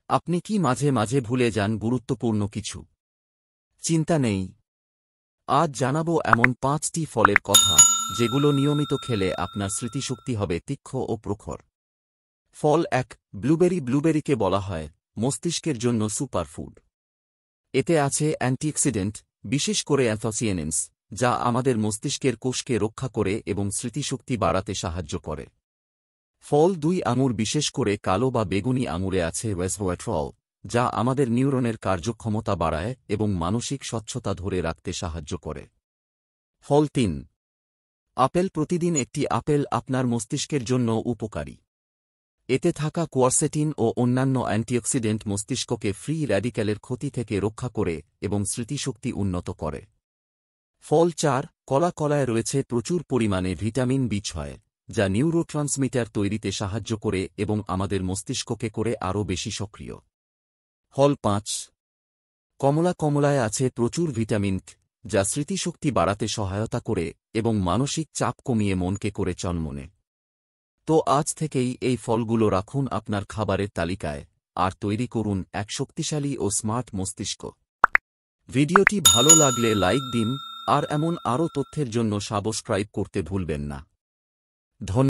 আপনি কি মাঝে মাঝে ভুলে যান গুরুত্বপূর্ণ কিছু? চিন্তা নেই, আজ জানাবো এমন 5টি ফলের কথা যেগুলো নিয়মিত খেলে আপনার স্মৃতিশক্তি হবে তীক্ষ্ণ ও প্রখর। ফল 1, ব্লুবেরি। ব্লুবেরিকে বলা হয় মস্তিষ্কের জন্য সুপারফুড। এতে আছে অ্যান্টিঅক্সিডেন্ট, বিশেষ করে অ্যান্থোসিয়ানিনস, যা আমাদের মস্তিষ্কের কোষকে রক্ষা করে এবং স্মৃতিশক্তি বাড়াতে সাহায্য করে। ফল 2, আঙুর। বিশেষ করে কালো বা বেগুনি আঙুরে আছে রেসভেট্রল, যা আমাদের নিউরনের কার্যক্ষমতা বাড়ায় এবং মানসিক স্বচ্ছতা ধরে রাখতে সাহায্য করে। ফল 3, আপেল। প্রতিদিন একটি আপেল আপনার মস্তিষ্কের জন্য উপকারী। এতে থাকা কোয়ারসেটিন ও অন্যান্য অ্যান্টিঅক্সিডেন্ট মস্তিষ্ককে ফ্রি র্যাডিক্যালের ক্ষতি থেকে রক্ষা করে এবং স্মৃতিশক্তি উন্নত করে। ফল 4, কলা। কলায় রয়েছে প্রচুর পরিমাণে ভিটামিন বি6, যা নিউরোট্রান্সমিটার তৈরিতে সাহায্য করে এবং আমাদের মস্তিষ্ককে করে আরও বেশি সক্রিয়। ফল 5, কমলা। কমলায় আছে প্রচুর ভিটামিন ক, যা স্মৃতিশক্তি বাড়াতে সহায়তা করে এবং মানসিক চাপ কমিয়ে মনকে করে চনমনে। তো আজ থেকেই এই ফলগুলো রাখুন আপনার খাবারের তালিকায় আর তৈরি করুন এক শক্তিশালী ও স্মার্ট মস্তিষ্ক। ভিডিওটি ভালো লাগলে লাইক দিন আর এমন আরও তথ্যের জন্য সাবস্ক্রাইব করতে ভুলবেন না। ধন্যবাদ।